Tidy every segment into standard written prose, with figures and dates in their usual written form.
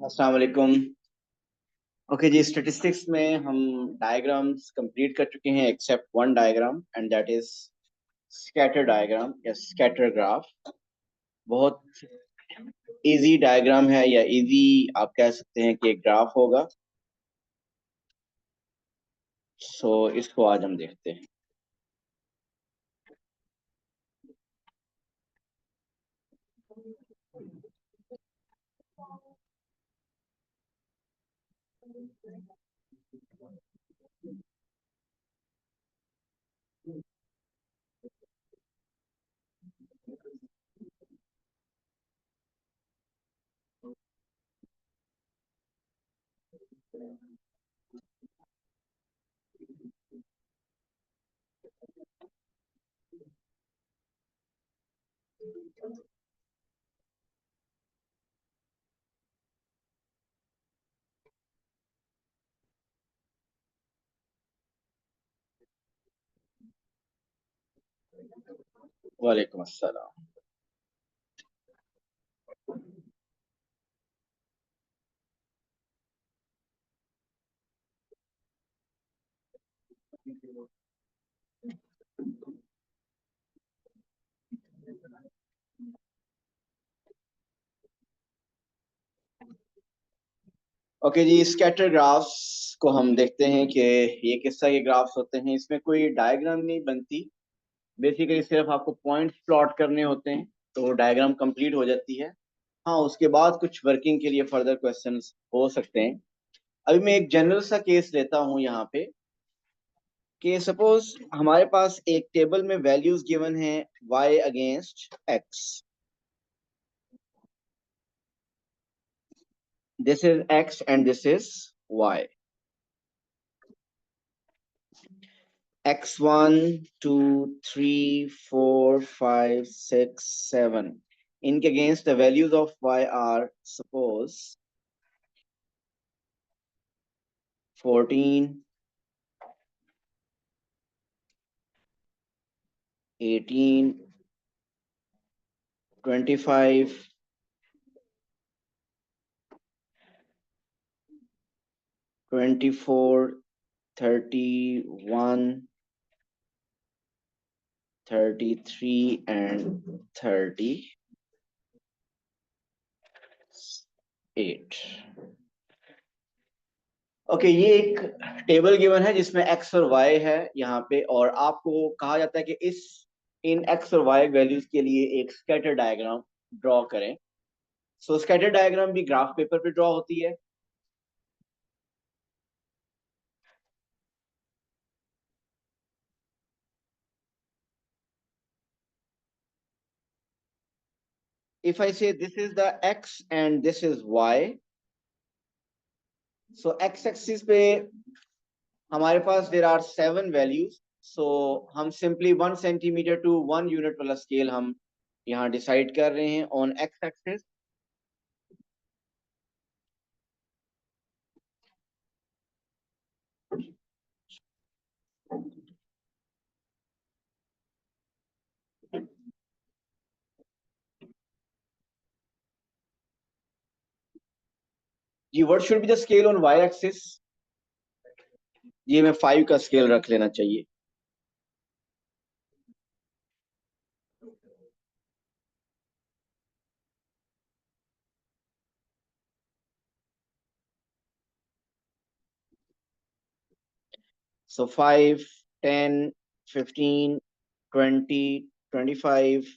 अस्सलाम वालेकुम। ओके जी, स्टैटिस्टिक्स में हम डायग्राम्स कंप्लीट कर चुके हैं except one diagram and that is scatter diagram या स्कैटर ग्राफ। बहुत इजी डायग्राम है या इजी आप कह सकते हैं कि एक ग्राफ होगा। सो इसको आज हम देखते हैं। वालेकुम अस्सलाम। ओके जी, स्कैटर ग्राफ्स को हम देखते हैं कि ये किस तरह के ग्राफ्स होते हैं। इसमें कोई डायग्राम नहीं बनती, बेसिकली सिर्फ आपको पॉइंट्स प्लॉट करने होते हैं तो डायग्राम कंप्लीट हो जाती है। हाँ, उसके बाद कुछ वर्किंग के लिए फर्दर क्वेश्चंस हो सकते हैं। अभी मैं एक जनरल सा केस लेता हूँ यहाँ पे कि सपोज हमारे पास एक टेबल में वैल्यूज गिवन है y against x। This is x and this is y। x1 2 3 4 5 6 7, इनके against the values of y are suppose 14 18 25 24 31 33 and 38। Okay, ये एक टेबल गिवन है जिसमें एक्स और वाई है यहाँ पे, और आपको कहा जाता है कि इस इन एक्स और वाई वैल्यूज के लिए एक स्कैटर डायग्राम ड्रॉ करें। सो स्कैटर डायग्राम भी ग्राफ पेपर पे ड्रॉ होती है। If I say this is the X and this is Y, so X axis पे हमारे पास देर आर 7 वैल्यूज। सो हम सिंपली 1 सेंटीमीटर टू 1 यूनिट वाला स्केल हम यहाँ डिसाइड कर रहे हैं ऑन एक्स एक्सिस। जी, what should be the scale on Y axis? ये मैं 5 का स्केल रख लेना चाहिए। सो 5 10 15 20 25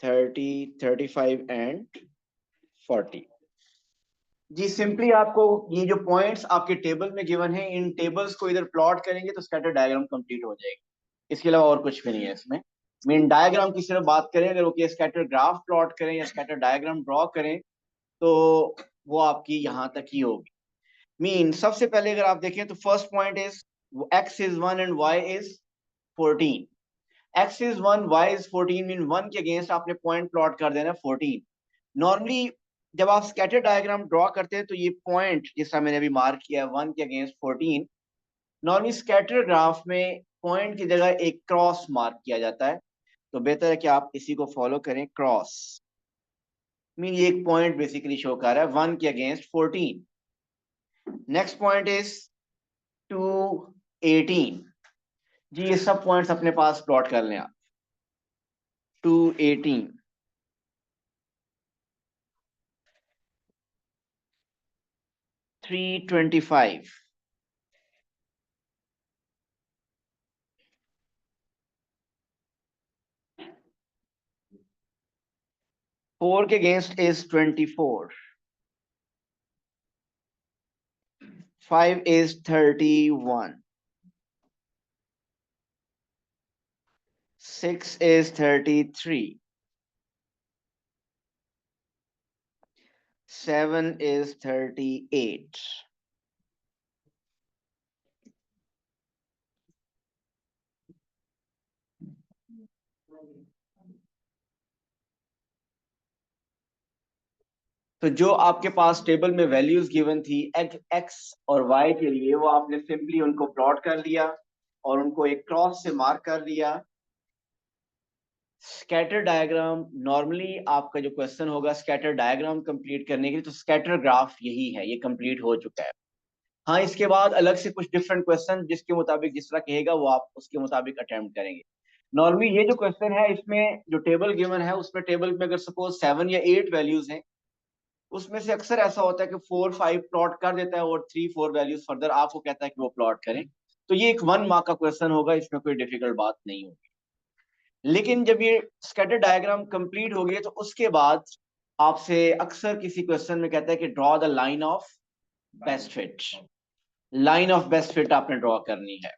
30, 35 एंड 40। जी सिंपली आपको ये जो पॉइंट्स आपके टेबल में गिवन है, इन टेबल्स को इधर प्लॉट करेंगे तो स्कैटर डायग्राम कंप्लीट हो जाएगी। इसके अलावा और कुछ भी नहीं है इसमें। मीन डायग्राम की सिर्फ बात करें, अगर वो स्कैटर ग्राफ प्लॉट करें या स्कैटर डायग्राम ड्रॉ करें तो वो आपकी यहाँ तक ही होगी। मीन सबसे पहले अगर आप देखें तो first point is x is 1 and y is 14। x is 1, y is 14, mean 1 के अगेंस्ट आपने पॉइंट प्लॉट कर देना 14। नॉर्मली जब आप स्कैटर डायग्राम ड्रॉ करते हैं तो ये पॉइंट जिसका मैंने अभी मार्क किया है 1 के अगेंस्ट 14, नॉर्मली स्कैटर ग्राफ में पॉइंट की जगह एक क्रॉस मार्क किया जाता है। तो बेहतर है कि आप इसी को फॉलो करें, क्रॉस। मीन ये एक पॉइंट बेसिकली शो कर रहा है 1 के अगेंस्ट 14। Next point is 218। जी ये सब पॉइंट्स अपने पास प्लॉट कर लें आप। 218, 325, 4 के against is 24, 5 is 31, 6 is 33, 7 is 38, तो जो आपके पास टेबल में वैल्यूज गिवन थी एक्स और वाई के लिए, वो आपने सिंपली उनको प्लॉट कर लिया और उनको एक क्रॉस से मार्क कर लिया। स्कैटर डायग्राम नॉर्मली आपका जो क्वेश्चन होगा स्कैटर डायग्राम कंप्लीट करने के लिए, तो स्कैटर ग्राफ यही है, ये कंप्लीट हो चुका है। हाँ इसके बाद अलग से कुछ डिफरेंट क्वेश्चन जिसके मुताबिक जिस तरह कहेगा वो आप उसके मुताबिक अटेम्प्ट करेंगे। नॉर्मली ये जो क्वेश्चन है इसमें जो टेबल गिवन है उसमें टेबल में अगर सपोज 7 या 8 वैल्यूज हैं, उसमें से अक्सर ऐसा होता है कि 4, 5 प्लॉट कर देता है और 3, 4 वैल्यूज फर्दर आपको कहता है कि वो प्लॉट करें। तो ये एक 1 मार्क का क्वेश्चन होगा, इसमें कोई डिफिकल्ट बात नहीं होगी। लेकिन जब ये स्कैटर डायग्राम कंप्लीट हो गया तो उसके बाद आपसे अक्सर किसी क्वेश्चन में कहता है कि draw the line of best fit. Line of best fit आपने ड्रॉ करनी है।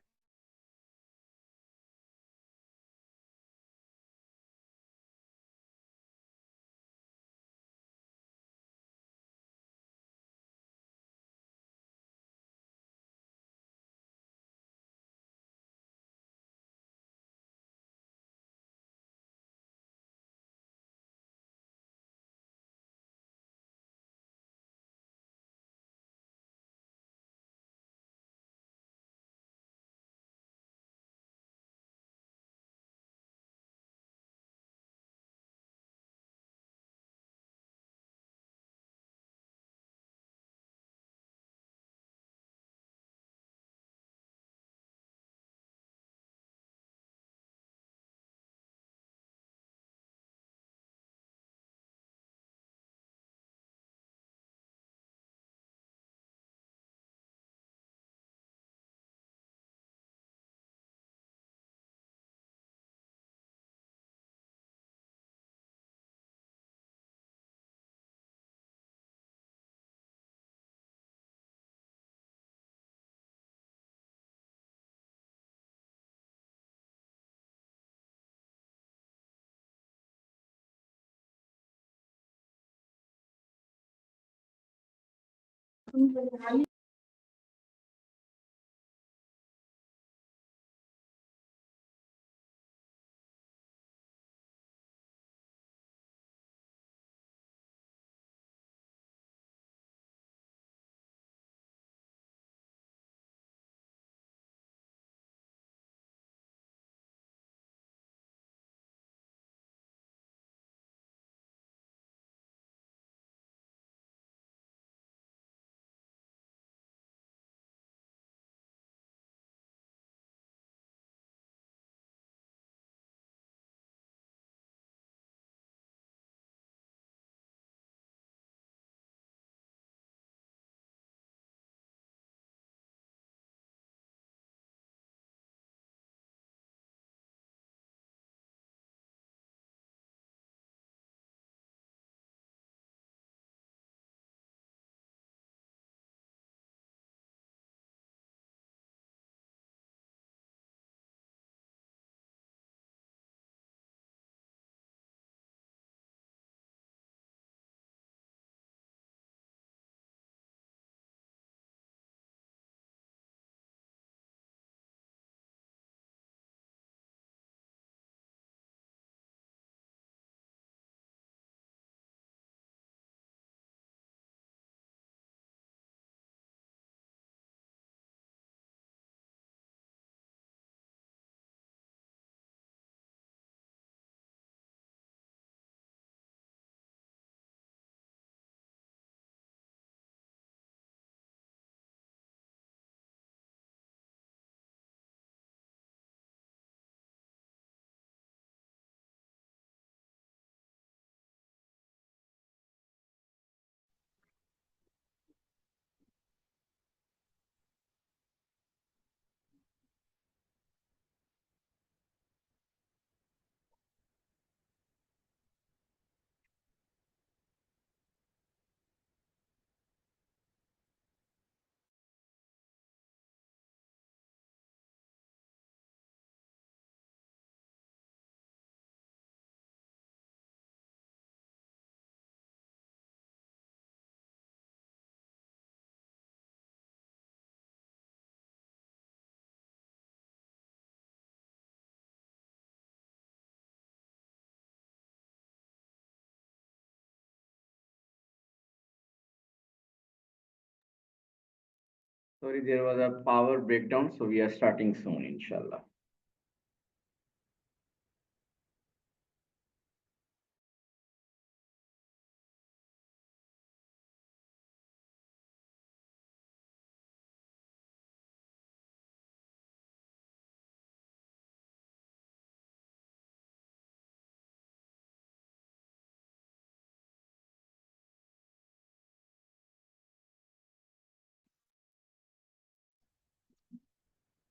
Sorry, there was a power breakdown, so we are starting soon, inshallah.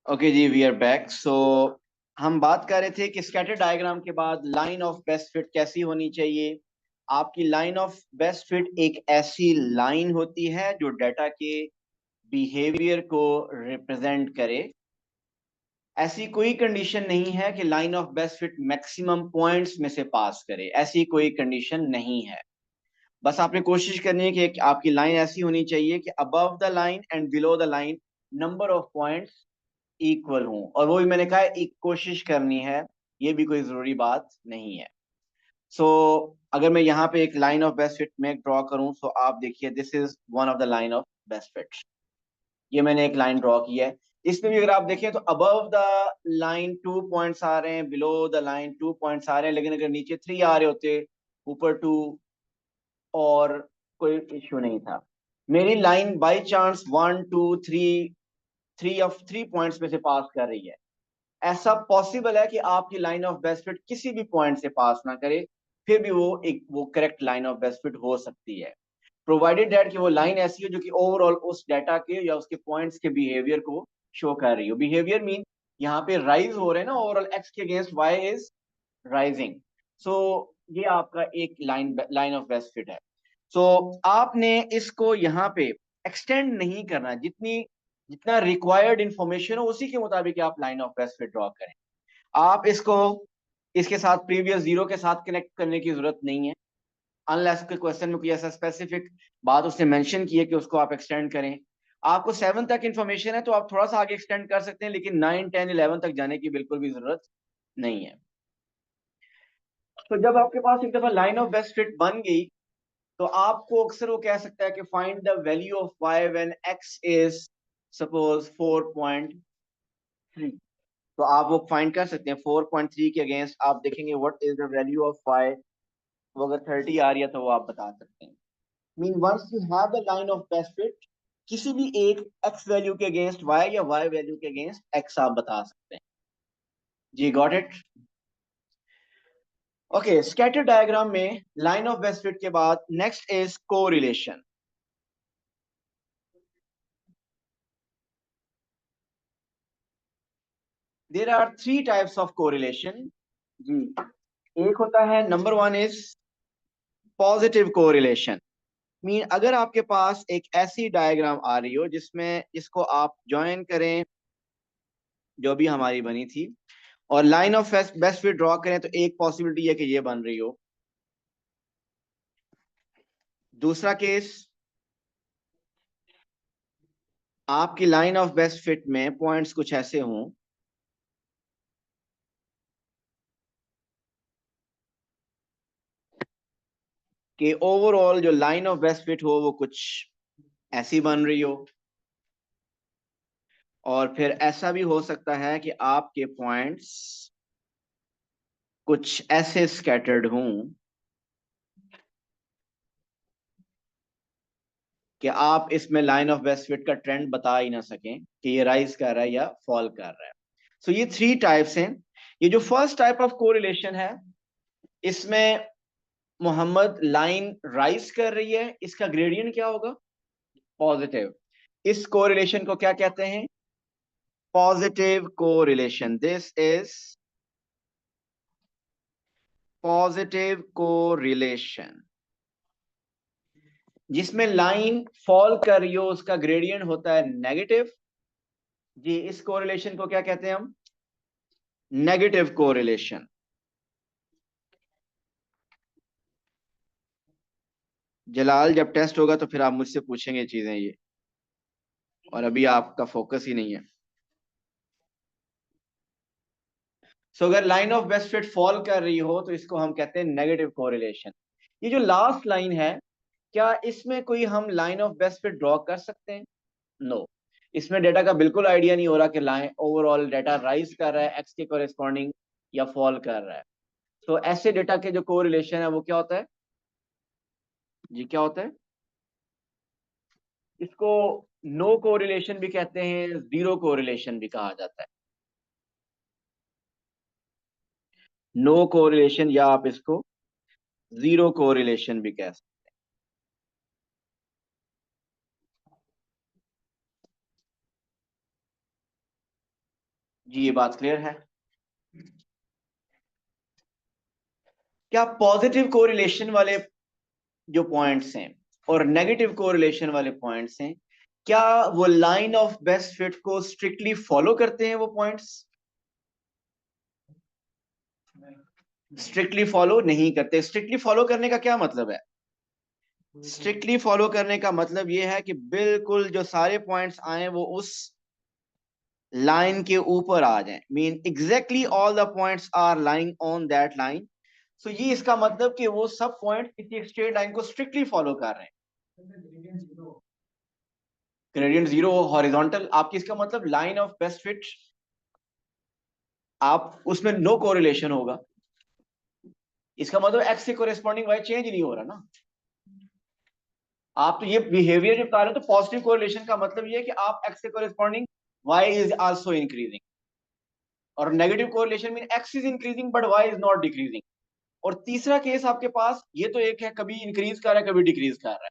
Okay जी, वी आर बैक। सो हम बात कर रहे थे कि स्कैटर डायग्राम के बाद लाइन ऑफ बेस्ट फिट कैसी होनी चाहिए। आपकी लाइन ऑफ बेस्ट फिट एक ऐसी लाइन होती है जो डाटा के बिहेवियर को रिप्रेजेंट करे। ऐसी कोई कंडीशन नहीं है कि line of best fit maximum points में से पास करे, ऐसी कोई कंडीशन नहीं है। बस आपने कोशिश करनी है कि आपकी लाइन ऐसी होनी चाहिए कि above the line and below the line number of points equal हूं। और वो भी मैंने कहा एक कोशिश करनी है, ये भी कोई जरूरी बात नहीं है। सो अगर मैं यहाँ पे एक लाइन ऑफ बेस्ट फिट में ड्रॉ करूं, सो आप देखिए this is one of the line of best fit. ये मैंने एक लाइन ड्रॉ की है। इसमें भी अगर आप देखें तो अबव द लाइन 2 पॉइंट्स आ रहे हैं, बिलो द लाइन 2 पॉइंट्स आ रहे हैं, लेकिन अगर नीचे 3 आ रहे होते, ऊपर 2, और कोई इश्यू नहीं था। मेरी लाइन बाई चांस 1 2 3 3 पॉइंट्स में से पास कर रही है। ऐसा पॉसिबल है कि आपकी लाइन ऑफ बेस्ट फिट किसी भी पॉइंट से पास ना करे, फिर भी वो correct line of best fit हो सकती है, प्रोवाइडेड दैट कि वो लाइन ऐसी हो जो कि ओवरऑल उस डाटा के या उसके पॉइंट्स के बिहेवियर को शो कर रही हो। बिहेवियर मीन यहाँ पे राइज हो रहे हैं ना, ओवरऑल एक्स के अगेंस्ट वाई इज राइजिंग। सो ये आपका एक line line of best fit है। सो आपने इसको यहाँ पे एक्सटेंड नहीं करना, जितना रिक्वायर्ड इंफॉर्मेशन हो उसी के मुताबिक आप line of best fit draw करें। आप इसको इसके साथ प्रीवियस जीरो के साथ कनेक्ट करने की जरूरत नहीं है, अनलेस के क्वेश्चन में कोई ऐसा स्पेसिफिक बात उसने मेंशन की है कि उसको आप एक्सटेंड करें। आपको 7 तक इंफॉर्मेशन है तो आप थोड़ा सा आगे एक्सटेंड कर सकते हैं, लेकिन 9 10 11 तक जाने की बिल्कुल भी जरूरत नहीं है। तो जब आपके पास एक दफा लाइन ऑफ बेस्ट फिट बन गई, तो आपको अक्सर वो कह सकता है कि find the value of y when x is suppose 4.3। तो आप वो फाइंड कर सकते हैं 4.3 के अगेंस्ट आप देखेंगे what is the value of y। वो अगर 30 आ रही है तो वो आप बता सकते हैं। Mean once you have the line of best fit, किसी भी एक x वैल्यू के अगेंस्ट y या y वैल्यू के अगेंस्ट x आप बता सकते हैं। जी got it. Okay, scatter diagram में लाइन ऑफ बेस्ट फिट के बाद next is correlation. There are 3 types of correlation. जी, एक होता है number 1 is positive correlation. Mean अगर आपके पास एक ऐसी डायग्राम आ रही हो जिसको आप ज्वाइन करें, जो भी हमारी बनी थी, और line of best fit draw करें, तो एक पॉसिबिलिटी है कि ये बन रही हो। दूसरा केस, आपकी लाइन ऑफ बेस्ट फिट में पॉइंट्स कुछ ऐसे हों कि ओवरऑल जो लाइन ऑफ बेस्ट फिट हो वो कुछ ऐसी बन रही हो। और फिर ऐसा भी हो सकता है कि आपके पॉइंट्स कुछ ऐसे स्कैटर्ड हों कि आप इसमें लाइन ऑफ बेस्ट फिट का ट्रेंड बता ही ना सकें कि ये राइज कर रहा है या फॉल कर रहा है। सो ये 3 टाइप्स हैं। ये जो फर्स्ट टाइप ऑफ कोरिलेशन है, इसमें मोहम्मद लाइन राइज कर रही है, इसका ग्रेडियंट क्या होगा? पॉजिटिव। इस कोरिलेशन को क्या कहते हैं? Positive correlation. This is positive correlation. जिसमें लाइन फॉल कर रही हो उसका ग्रेडियंट होता है नेगेटिव। जी, इस कोरिलेशन को क्या कहते हैं हम? Negative correlation. जलाल, जब टेस्ट होगा तो फिर आप मुझसे पूछेंगे चीजें ये, और अभी आपका फोकस ही नहीं है। सो अगर line of best fit fall कर रही हो तो इसको हम कहते हैं नेगेटिव कोरिलेशन। ये जो लास्ट लाइन है, क्या इसमें कोई हम line of best fit draw कर सकते हैं? नो। इसमें डेटा का बिल्कुल आइडिया नहीं हो रहा कि लाइन ओवरऑल डेटा राइज कर रहा है एक्स के कॉरेस्पॉन्डिंग या फॉल कर रहा है। तो ऐसे डेटा के जो कोरिलेशन है वो क्या होता है जी, क्या होता है? इसको नो कोरिलेशन भी कहते हैं, जीरो कोरिलेशन भी कहा जाता है। नो कोरिलेशन या आप इसको जीरो कोरिलेशन भी कह सकते हैं। जी, ये बात क्लियर है? क्या पॉजिटिव कोरिलेशन वाले जो पॉइंट्स हैं और नेगेटिव कोरिलेशन वाले पॉइंट्स हैं, क्या वो लाइन ऑफ बेस्ट फिट को स्ट्रिक्टली फॉलो करते हैं वो पॉइंट्स? स्ट्रिक्टली फॉलो नहीं करते। स्ट्रिक्टली फॉलो करने का क्या मतलब है? स्ट्रिक्टली फॉलो करने का मतलब ये है कि बिल्कुल जो सारे पॉइंट्स आए वो उस लाइन के ऊपर आ जाएं, mean exactly all the points are lying on that line. So ये इसका मतलब कि वो सब पॉइंट किसी स्ट्रेट लाइन को स्ट्रिक्टली फॉलो कर रहे हैं। ग्रेडियंट जीरो हॉरिजॉन्टल, आपकी इसका मतलब लाइन ऑफ बेस्ट फिट, आप उसमें नो कोरिलेशन होगा, इसका मतलब एक्स के कोरेस्पॉन्डिंग वाई चेंज नहीं हो रहा ना। आप तो ये बिहेवियर जो बता रहे हो, तो पॉजिटिव कोरिलेशन का मतलब ये है कि आप एक्स के corresponding Y is also increasing, और negative correlation mean X is increasing but Y is not decreasing. और तीसरा केस आपके पास ये तो एक है, कभी इंक्रीज कर रहा है कभी डिक्रीज कर रहा है।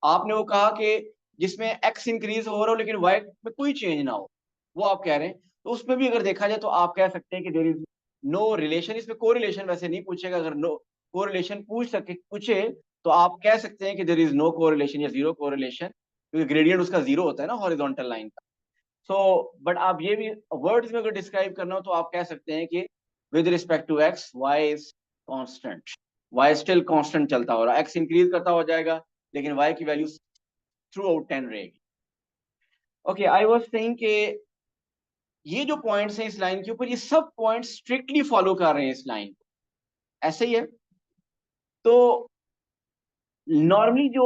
आपने वो कहा कि जिसमें एक्स इंक्रीज हो रहा हो लेकिन वाई में कोई चेंज ना हो, वो आप कह रहे हैं। तो उसमें भी अगर देखा जाए तो आप कह सकते हैं कि देयर इज नो रिलेशन। इसमें कोरिलेशन वैसे नहीं पूछेगा, अगर नो कोरिलेशन पूछे तो आप कह सकते हैं कि देयर इज नो कोरिलेशन या जीरो कोरिलेशन, क्योंकि ग्रेडियंट उसका जीरो होता है ना हॉरिजॉन्टल लाइन का। सो बट आप ये भी वर्ड्स में अगर डिस्क्राइब करना हो तो आप कह सकते हैं कि with respect to X Y is constant, Y still constant चलता हो रहा है, एक्स इंक्रीज करता हो जाएगा लेकिन वाई की वैल्यू थ्रू आउट 10 रहेगी। ओके, आई वाज सेइंग कि ये जो पॉइंट्स हैं इस लाइन के ऊपर, ये सब पॉइंट्स स्ट्रिक्टली फॉलो कर रहे हैं इस लाइन को, ऐसे ही है। तो नॉर्मली जो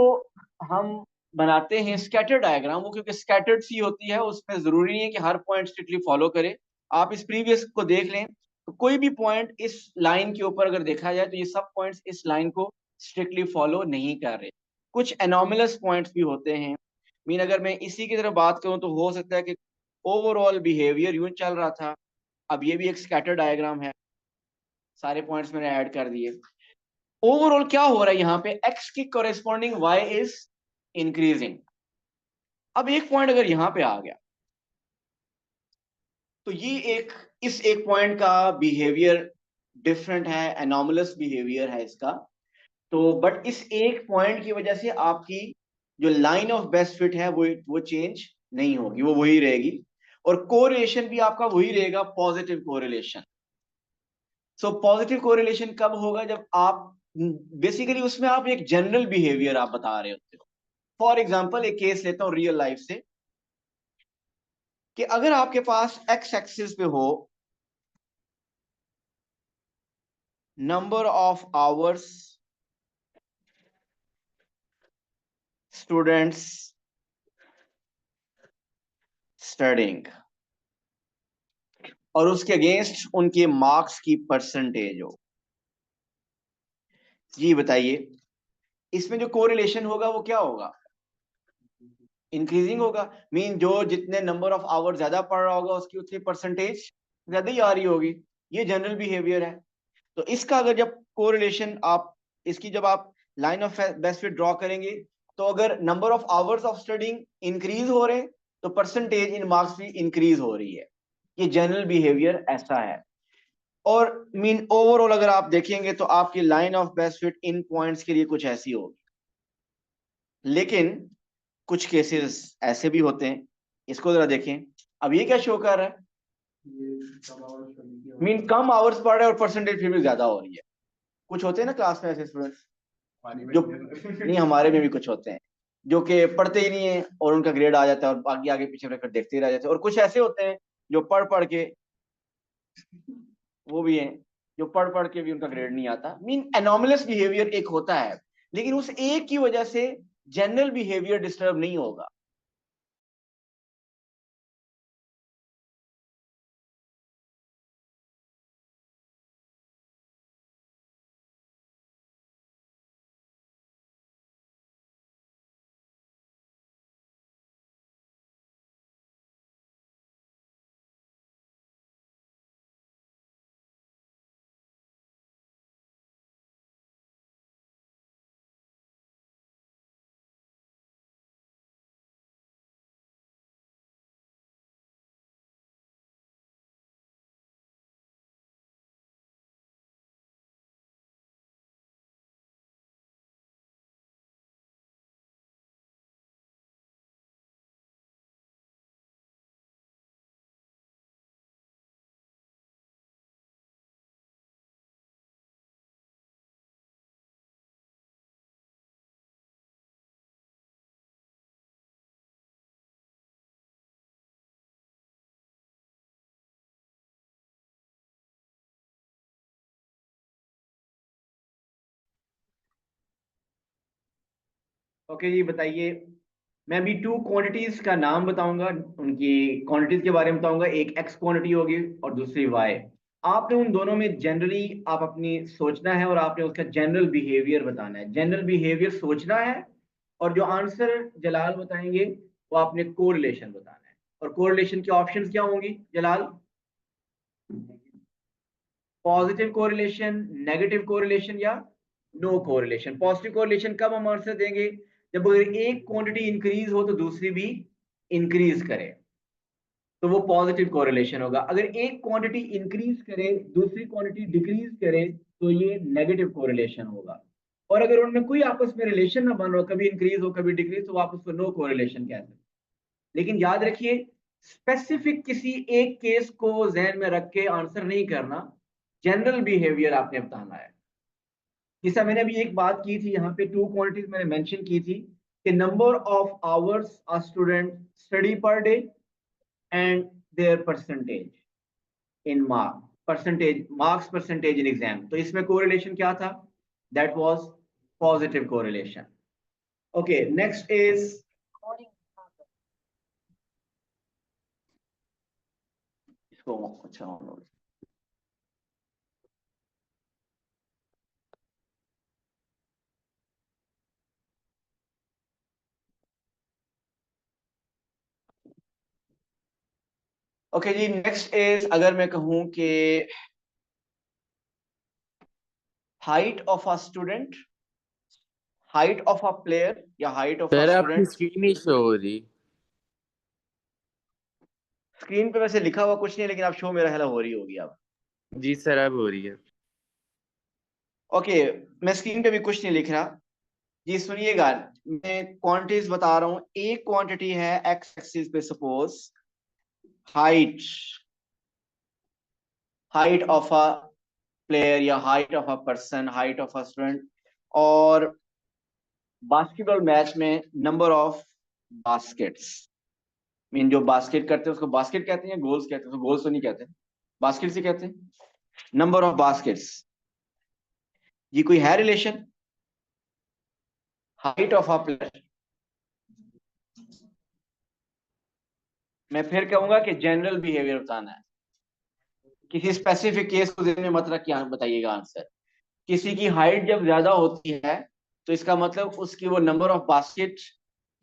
हम बनाते हैं स्कैटर डायग्राम, वो क्योंकि स्कैटर्ड सी होती है, उसमें जरूरी नहीं है कि हर पॉइंट स्ट्रिक्टली फॉलो करे। आप इस प्रीवियस को देख लें तो कोई भी पॉइंट इस लाइन के ऊपर अगर देखा जाए तो ये सब पॉइंट्स इस लाइन को स्ट्रिक्टली फॉलो नहीं कर रहे। कुछ एनोमलस पॉइंट्स भी होते हैं। मीन अगर मैं इसी की तरफ बात करूं तो हो सकता है कि ओवरऑल बिहेवियर यूं चल रहा था, अब ये भी एक स्कैटर डायग्राम है, सारे पॉइंट्स मैंने ऐड कर दिए। ओवरऑल क्या हो रहा है यहाँ पे, एक्स की कोरेस्पॉन्डिंग वाई इज इंक्रीजिंग। अब एक पॉइंट अगर यहां पे आ गया तो ये एक इस एक पॉइंट का बिहेवियर डिफरेंट है, एनोमलस बिहेवियर है इसका। तो बट इस एक पॉइंट की वजह से आपकी जो लाइन ऑफ बेस्ट फिट है वो चेंज नहीं होगी, वो वही रहेगी। और कोरिलेशन भी आपका वही रहेगा, positive correlation. So positive correlation कब होगा, जब आप बेसिकली उसमें आप एक जनरल बिहेवियर आप बता रहे होते हो। फॉर एग्जाम्पल एक केस लेता हूं रियल लाइफ से, कि अगर आपके पास एक्स एक्सिस पे हो number of hours students studying, और उसके अगेंस्ट उनके मार्क्स की परसेंटेज हो, जी बताइए इसमें जो कोरिलेशन होगा वो क्या होगा? इंक्रीजिंग होगा। मीन जो जितने नंबर ऑफ आवर ज्यादा पढ़ रहा होगा उसकी उतनी परसेंटेज ज्यादा ही आ रही होगी। ये जनरल बिहेवियर है। तो इसका अगर जब कोरिलेशन आप इसकी जब आप line of best fit draw करेंगे, तो अगर number of hours of studying increase हो रहे हैं तो परसेंटेज इन मार्क्स भी इंक्रीज हो रही है। ये जनरल बिहेवियर ऐसा है। और मीन ओवरऑल अगर आप देखेंगे तो आपकी line of best fit in points के लिए कुछ ऐसी होगी। लेकिन कुछ केसेस ऐसे भी होते हैं, इसको जरा देखें। अब ये क्या शो कर रहा है? मीन कम आवर्स पढ़ रहे हैं और परसेंटेज फिर भी ज्यादा हो रही है। कुछ होते हैं ना क्लास में ऐसे स्टूडेंट्स जो नहीं, हमारे में भी कुछ होते हैं जो कि पढ़ते ही नहीं है और उनका ग्रेड आ जाता है और आगे आगे पीछे रहकर देखते ही रह जाते हैं। और कुछ ऐसे होते हैं जो पढ़ पढ़ के, वो भी हैं जो पढ़ पढ़ के भी उनका ग्रेड नहीं आता। मीन एनोमलस बिहेवियर एक होता है, लेकिन उस एक की वजह से जनरल बिहेवियर डिस्टर्ब नहीं होगा। ओके जी, बताइए। मैं अभी टू क्वांटिटीज का नाम बताऊंगा, उनकी क्वांटिटीज के बारे में बताऊंगा। एक एक्स क्वांटिटी होगी और दूसरी वाई। आपने उन दोनों में जनरली आप अपनी सोचना है और आपने उसका जनरल बिहेवियर बताना है। जनरल बिहेवियर सोचना है, और जो आंसर जलाल बताएंगे वो आपने कोरिलेशन बताना है। और कोरिलेशन के ऑप्शंस क्या होंगी जलाल? पॉजिटिव कोरिलेशन, नेगेटिव कोरिलेशन, या नो कोरिलेशन। पॉजिटिव कोरिलेशन कब हम आंसर देंगे? जब अगर एक क्वांटिटी इंक्रीज हो तो दूसरी भी इंक्रीज करे, तो वो पॉजिटिव कोरिलेशन होगा। अगर एक क्वांटिटी इंक्रीज करे दूसरी क्वांटिटी डिक्रीज करे, तो ये नेगेटिव कोरिलेशन होगा। और अगर उनमें कोई आपस में रिलेशन ना बन रहा हो, कभी इंक्रीज हो कभी डिक्रीज, तो आप उसको नो कोरिलेशन कहते हैं। लेकिन याद रखिए, स्पेसिफिक किसी एक केस को जहन में रख के आंसर नहीं करना, जनरल बिहेवियर आपने बताना है। जैसा मैंने अभी एक बात की थी, यहाँ पे टू क्वांटिटीज मैंने मेंशन की थी कि number of hours a student study per day and their percentage in marks percentage in exam. तो इसमें कोरिलेशन क्या था? That was positive correlation. Okay, next is, इसको अच्छा ओके जी, नेक्स्ट इज, अगर मैं कहूं कि height of a student, height of a player या हाइट ऑफ अ सर आपकी स्टूडेंट। स्क्रीन ही शो हो रही। स्क्रीन पे वैसे लिखा हुआ कुछ नहीं है, लेकिन आप शो मेरा ख्याल है हो रही होगी अब। जी सर अब हो रही है। ओके, मैं स्क्रीन पे भी कुछ नहीं लिख रहा। जी सुनिएगा, मैं क्वांटिटीज बता रहा हूं। एक क्वांटिटी है एक्स एक्सिस पे, suppose height, height of a player या height of a person, height of a student. और बास्केटबॉल मैच में नंबर ऑफ बास्केट्स, मीन जो बास्केट करते हैं उसको बास्केट कहते हैं या गोल्स कहते हैं? उसको गोल्स तो नहीं कहते, बास्केट से कहते हैं। नंबर ऑफ बास्केट्स, ये कोई है relation? Height of a player, मैं फिर कहूंगा कि जनरल बिहेवियर बताना है, किसी स्पेसिफिक केस को ध्यान में मत रख के बताइएगा आंसर। किसी की हाइट जब ज्यादा होती है, तो इसका मतलब उसकी वो नंबर ऑफ बास्केट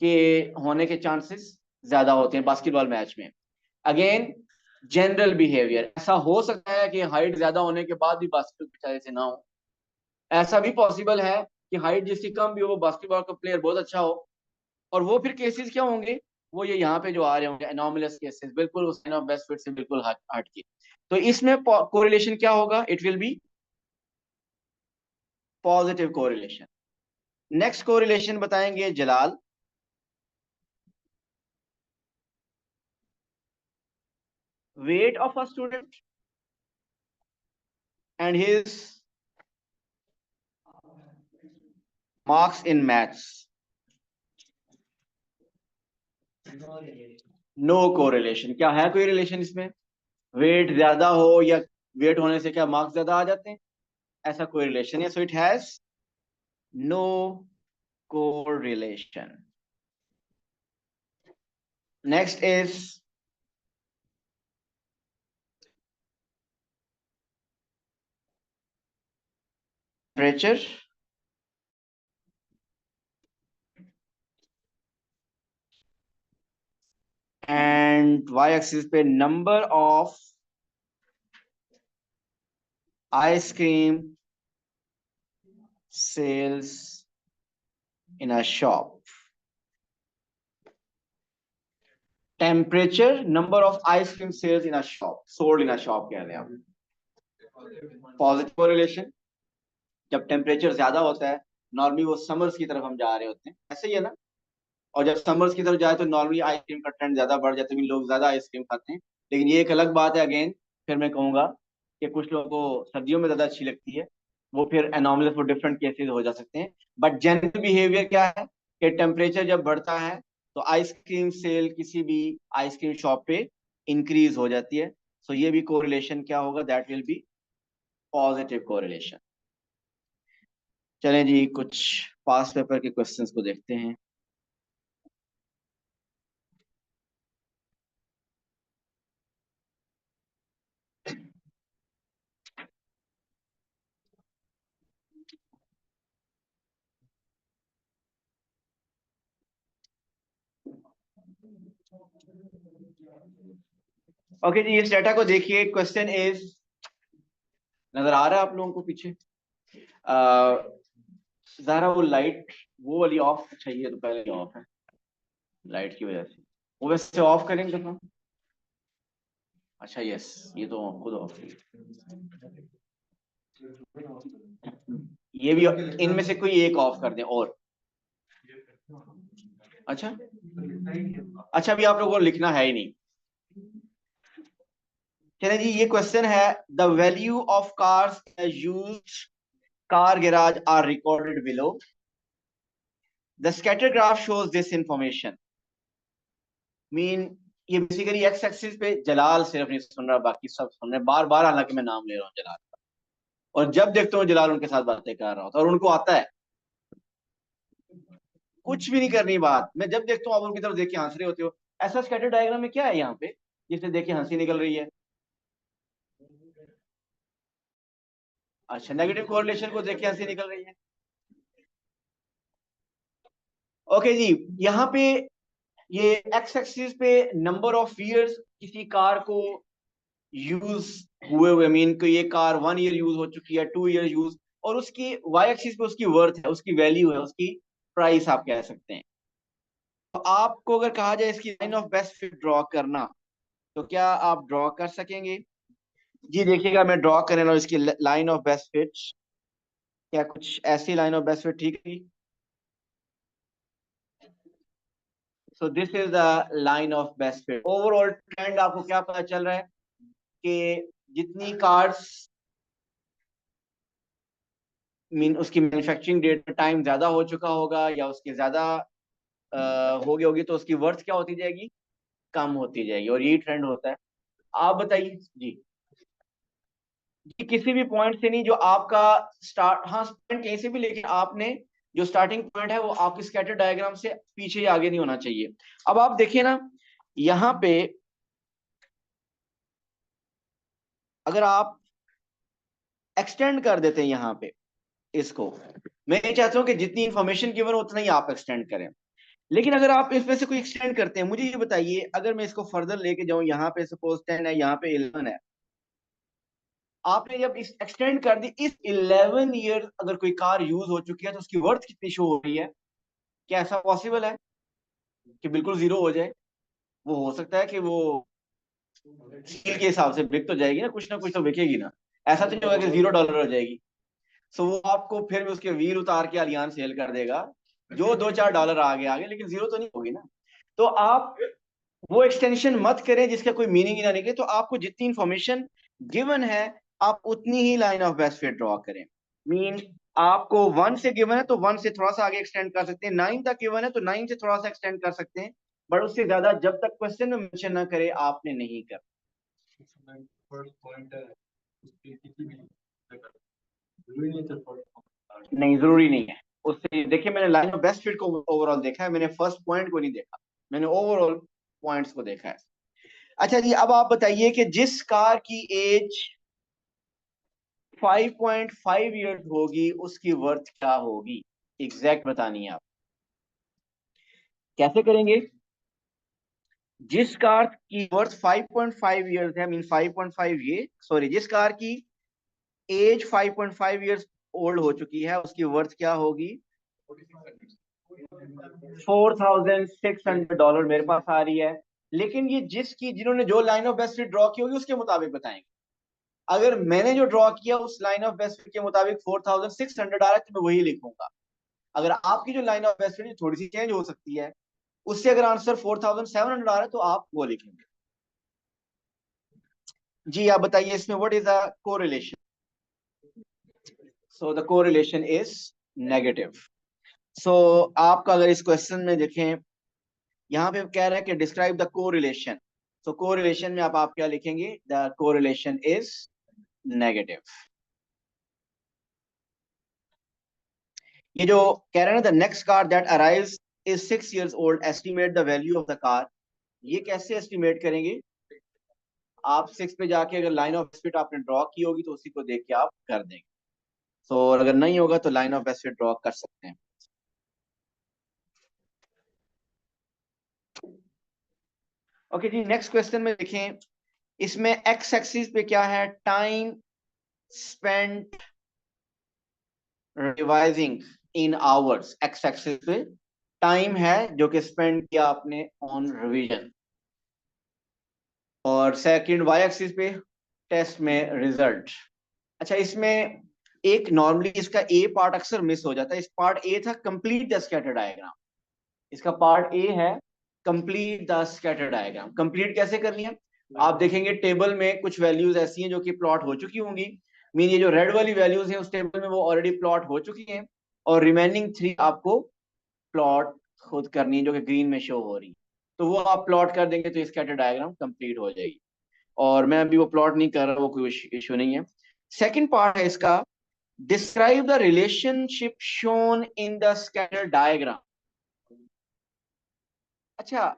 के होने के चांसेस ज्यादा होते हैं बास्केटबॉल मैच में। अगेन, जनरल बिहेवियर, ऐसा हो सकता है कि हाइट ज्यादा होने के बाद भी बास्केटबॉल बेचारे से ना हो। ऐसा भी पॉसिबल है कि हाइट जिसकी कम भी हो, वो बास्केटबॉल का प्लेयर बहुत अच्छा हो। और वो फिर केसेस क्या होंगे? वो ये यहाँ पे जो आ रहे होंगे एनॉमलस केसेस, बिल्कुल उस साइन ऑफ बेस्ट फिट से बिल्कुल हट हट के। तो इसमें कोरिलेशन क्या होगा? It will be positive correlation. Next correlation बताएंगे Jalal. Weight of a student and his marks in maths, no correlation. क्या है कोई रिलेशन इसमें? वेट ज्यादा हो या वेट होने से क्या मार्क्स ज्यादा आ जाते हैं? ऐसा कोई रिलेशन है, so it has no correlation. Next is temperature and Y axis पे number of ice cream sales in a shop. Temperature, number of ice cream sales in a shop, sold in a shop कह रहे हैं आप। Positive correlation, जब temperature ज्यादा होता है, normally वो समर्स की तरफ हम जा रहे होते हैं, ऐसे ही है ना। और जब समर्स की तरफ जाए तो नॉर्मली आइसक्रीम का ट्रेंड ज्यादा बढ़ जाता है, लोग ज्यादा आइसक्रीम खाते हैं। लेकिन ये एक अलग बात है। अगेन, फिर मैं कहूंगा कि कुछ लोगों को सर्दियों में ज्यादा अच्छी लगती है, वो फिर एनॉमलस, वो डिफरेंट केसेस हो जा सकते हैं। बट जनरल बिहेवियर क्या है कि टेम्परेचर जब बढ़ता है तो आइसक्रीम सेल किसी भी आइसक्रीम शॉप पे इंक्रीज हो जाती है। सो ये भी कोरिलेशन क्या होगा? That will be positive correlation. चलें जी, कुछ पास पेपर के क्वेश्चंस को देखते हैं। ओके जी, इस डाटा को देखिए। क्वेश्चन इज, नजर आ रहा है आप लोगों को पीछे? जरा वो लाइट वो वाली ऑफ चाहिए, तो पहले ऑफ है लाइट की वजह से। वो वैसे ऑफ करेंगे तो? अच्छा यस, ये तो खुद ऑफ है। ये भी इनमें से कोई एक ऑफ कर दें और। अच्छा अच्छा, अभी आप लोगों को लिखना है ही नहीं। चलिए जी, ये क्वेश्चन है, the value of cars used car garage are recorded below. The scatter graph shows this information. Mean ये बेसिकली एक्स एक्सिस पे जलाल सिर्फ नहीं सुन रहा, बाकी सब सुन रहे, बार बार हालांकि मैं नाम ले रहा हूँ जलाल का, और जब देखता हूँ जलाल उनके साथ बातें कर रहा होता है और उनको आता है। कुछ भी नहीं करनी बात, मैं जब देखता हूँ आप उनकी तरफ देख के हंस रहे होते हो। ऐसा स्कैटर डायग्राम में क्या है यहाँ पे जिससे देख के हंसी निकल रही है? अच्छा, नेगेटिव कोरिलेशन को देख के हंसी निकल रही है। ओके जी, यहाँ पे ये एक्स एक्सिस पे नंबर ऑफ ईयर्स किसी कार को यूज हुए हुए, मीन को ये कार 1 ईयर यूज हो चुकी है, 2 ईयर यूज, और उसकी वाई एक्सिस पे उसकी वर्थ है, उसकी वैल्यू है, उसकी प्राइस आप कह सकते हैं। तो आपको अगर कहा जाए इसकी line of best fit draw करना, तो क्या आप ड्रॉ कर सकेंगे? जी देखिएगा, मैं ड्रॉ करने लगा इसकी लाइन ऑफ बेस्ट फिट। क्या कुछ ऐसी लाइन ऑफ बेस्ट फिट ठीक है? So this is the line of best fit. Overall trend आपको क्या पता चल रहा है कि जितनी कार्स, मीन उसकी मैन्युफैक्चरिंग डेट टाइम ज्यादा हो चुका होगा या उसकी ज्यादा हो गई होगी, तो उसकी वर्थ क्या होती जाएगी? कम होती जाएगी, और यही ट्रेंड होता है। आप बताइए जी। जी किसी भी पॉइंट से नहीं, जो आपका स्टार्ट, हाँ पॉइंट कहीं से भी, लेकिन आपने जो स्टार्टिंग पॉइंट है वो आपकी स्कैटर डायग्राम से पीछे या आगे नहीं होना चाहिए। अब आप देखिए ना, यहाँ पे अगर आप एक्सटेंड कर देते हैं यहाँ पे इसको, मैं ये चाहता हूँ कि जितनी इंफॉर्मेशन गिवन उतना ही आप एक्सटेंड करें। लेकिन अगर आप इसमें से कोई एक्सटेंड करते हैं, मुझे ये बताइए, अगर मैं इसको फर्दर लेके जाऊं, यहाँ पे सपोज 10 है, यहाँ पे 11 है, आपने जब इस एक्सटेंड कर दी, इस 11 ईयर अगर कोई कार यूज हो चुकी है तो उसकी वर्थ कितनी शो हो रही है? क्या ऐसा पॉसिबल है कि बिल्कुल जीरो हो जाए? वो हो सकता है कि वो स्केल के हिसाब से बिक तो जाएगी ना कुछ तो बिकेगी ना। ऐसा तो नहीं होगा कि $0 हो जाएगी। सो वो आपको फिर भी उसके व्हील उतार के अलियान सेल कर देगा, जो $2-4 आगे आगे, लेकिन जीरो तो नहीं होगी ना। तो आप वो एक्सटेंशन मत करें जिसका कोई मीनिंग ही ना निकले। तो आपको जितनी इंफॉर्मेशन गिवन है, आप उतनी ही line of best fit draw करें। मीन आपको 1 से गिवन है तो 1 से थोड़ा सा आगे एक्सटेंड कर सकते हैं, 9 तक गिवन है तो 9 से थोड़ा सा एक्सटेंड कर सकते हैं, बट उससे ज्यादा जब तक क्वेश्चन में मेंशन ना करे आपने नहीं कर। नहीं, जरूरी नहीं है। उससे देखिए, मैंने लाइन ऑफ बेस्ट फिट को ओवरऑल देखा है, मैंने फर्स्ट पॉइंट को नहीं देखा, मैंने ओवरऑल पॉइंट्स को देखा है। अच्छा जी, अब आप बताइए कि जिस कार की एज 5.5 ईयर्स होगी उसकी वर्थ क्या होगी? एग्जैक्ट बतानी है आप। कैसे करेंगे? जिस कार की वर्थ 5.5 ईयर्स है, मीन 5.5 ये सॉरी, जिस कार की एज 5.5 ईयर्स ओल्ड हो चुकी है उसकी वर्थ क्या होगी? $4,600 मेरे पास आ रही है। लेकिन ये जिसकी जिन्होंने जो लाइन ऑफ बेस्ट ड्रॉ की होगी उसके मुताबिक बताएंगे। अगर मैंने जो ड्रॉ किया उस लाइन ऑफ बेस्ट के मुताबिक 4,600 आ रहा है तो मैं वही लिखूंगा। अगर आपकी जो लाइन ऑफ बेस्ट थोड़ी सी चेंज हो सकती है, उससे अगर आंसर 4,700 आ रहा है तो आप वो लिखेंगे। जी आप बताइए इसमें what is the correlation? So the correlation is negative. So आपका अगर इस क्वेश्चन में देखें, यहाँ पे कह रहा है कि describe the correlation. So correlation में आप क्या लिखेंगे? The correlation is negative. ये जो कह रहे हैं ना, the next car that arrives is 6 years old, estimate the value of the car. ये कैसे एस्टिमेट करेंगे? आप 6 पे जाके अगर लाइन ऑफ बेस्ट फिट आपने ड्रॉ की होगी तो उसी को देख के आप कर देंगे। सो अगर नहीं होगा तो line of best fit draw कर सकते हैं। ओके जी, नेक्स्ट क्वेश्चन में देखें। इसमें एक्स एक्सिस पे क्या है? Time spent revising in hours. X axis पे टाइम है जो कि स्पेंड किया आपने ऑन रिवीजन, और सेकंड वाई एक्सिस पे टेस्ट में रिजल्ट। अच्छा, इसमें एक नॉर्मली इसका ए पार्ट अक्सर मिस हो जाता है। इस पार्ट ए था कंप्लीट द स्कैटर डायग्राम। इसका पार्ट ए है complete the scatter diagram. Complete कैसे करनी है? आप देखेंगे टेबल में कुछ वैल्यूज ऐसी हैं जो कि प्लॉट हो चुकी होंगी। मीन ये जो रेड वाली वैल्यूज हैं उस टेबल में वो ऑलरेडी प्लॉट हो चुकी हैं, और रिमेनिंग 3 आपको प्लॉट खुद करनी है जो कि ग्रीन में शो हो रही है। तो वो आप प्लॉट कर देंगे तो स्कैटर डायग्राम कंप्लीट हो जाएगी। और मैं अभी वो प्लॉट नहीं कर रहा, वो कोई इशू नहीं है। सेकंड पार्ट है इसका, describe the relationship shown in the scatter diagram. अच्छा,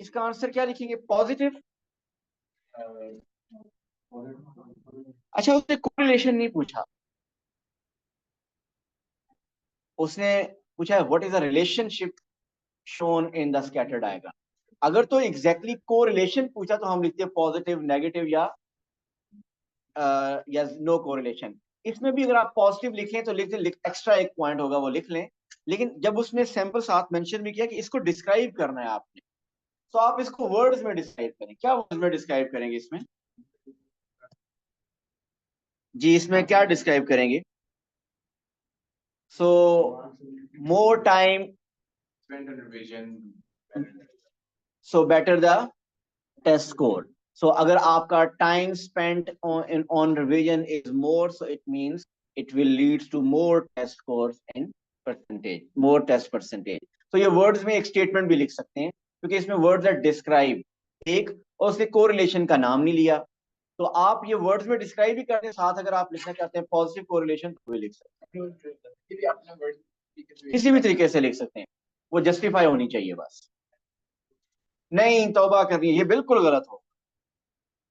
इसका आंसर क्या लिखेंगे? पॉजिटिव। अच्छा, उसने कोरिलेशन नहीं पूछा, उसने पूछा what is the relationship shown in the scatter diagram. अगर तो एग्जैक्टली कोरिलेशन पूछा तो हम लिखते हैं पॉजिटिव, नेगेटिव या नो कोरिलेशन। इसमें भी अगर आप पॉजिटिव लिखें तो एक्स्ट्रा एक पॉइंट होगा वो लिख लें। लेकिन जब उसने सैंपल साथ मेंशन भी किया कि इसको डिस्क्राइब करना है आपने, तो आप इसको वर्ड्स में डिस्क्राइब करें। क्या वर्ड्स में डिस्क्राइब करेंगे इसमें? जी, इसमें क्या डिस्क्राइब करेंगे? So more time, so better the test score. So अगर आपका time spent on revision is more, so it means it will leads to more test scores in percentage, more test percentage. तो ये words में एक statement भी लिख सकते हैं, क्योंकि इसमें वर्ड्स आर डिस्क्राइब एक, और उसने कोरिलेशन का नाम नहीं लिया। तो आप ये वर्ड्स में डिस्क्राइब भी करते हैं, साथ अगर आप लिखना चाहते हैं पॉजिटिव कोरिलेशन तो भी लिख सकते हैं, किसी भी तरीके से लिख सकते हैं, वो जस्टिफाई होनी चाहिए बस। नहीं, तौबा करनी है, ये बिल्कुल गलत हो।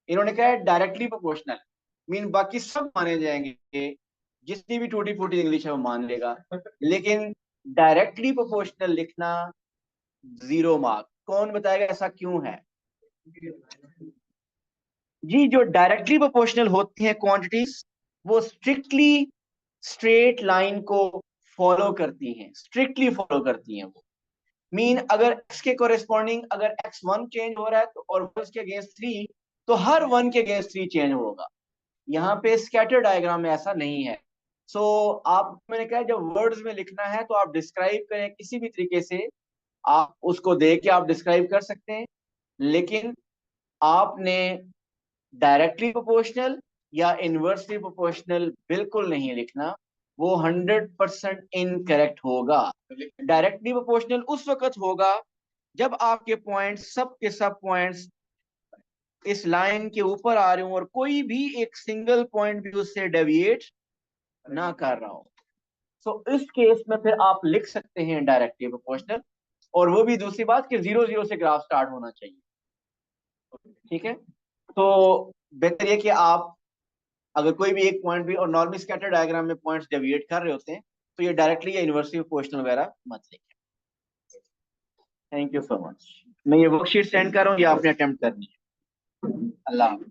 इन्होंने कहा है डायरेक्टली प्रोपोर्शनल, मीन बाकी सब माने जाएंगे, जितनी भी टूटी फूटी इंग्लिश है वो मान लेगा, लेकिन डायरेक्टली प्रोपोर्शनल लिखना 0 मार्क। कौन बताएगा ऐसा क्यों है? जी, जो डायरेक्टली प्रोपोर्शनल होती हैं क्वांटिटीज, वो स्ट्रिक्टली स्ट्रेट लाइन को फॉलो करती हैं, स्ट्रिक्टली फॉलो करती हैं वो। मीन अगर x के कोरेस्पॉन्डिंग अगर x1 चेंज हो रहा है तो, और उसके अगेंस्ट 3, तो हर 1 के अगेंस्ट 3 चेंज होगा। यहाँ पे स्कैटर डायग्राम में ऐसा नहीं है। सो आप, मैंने कहा जब वर्ड्स में लिखना है तो आप डिस्क्राइब करें किसी भी तरीके से, आप उसको देख के आप डिस्क्राइब कर सकते हैं, लेकिन आपने डायरेक्टली प्रोपोर्शनल या इनवर्सली प्रोपोर्शनल बिल्कुल नहीं लिखना, वो 100% इनकरेक्ट होगा। डायरेक्टली प्रोपोर्शनल उस वक्त होगा जब आपके पॉइंट्स, सब के सब पॉइंट्स इस लाइन के ऊपर आ रहे हो और कोई भी एक सिंगल पॉइंट भी उससे डेविएट ना कर रहा हो। सो इस केस में फिर आप लिख सकते हैं डायरेक्टली प्रोपोर्शनल, और वो भी दूसरी बात कि 0 0 से ग्राफ स्टार्ट होना चाहिए। ठीक है, तो बेहतर ये कि आप अगर कोई भी एक पॉइंट भी, और नॉर्मली स्कैटर डायग्राम में पॉइंट्स डेविएट कर रहे होते हैं, तो ये डायरेक्टली या इनवर्सली प्रोपोर्शनल वगैरह मत लिखें। Thank you so much. मैं ये वर्कशीट सेंड कर रहा हूँ, ये आपने अटेम्प्ट करनी है। अल्लाह हाफिज़।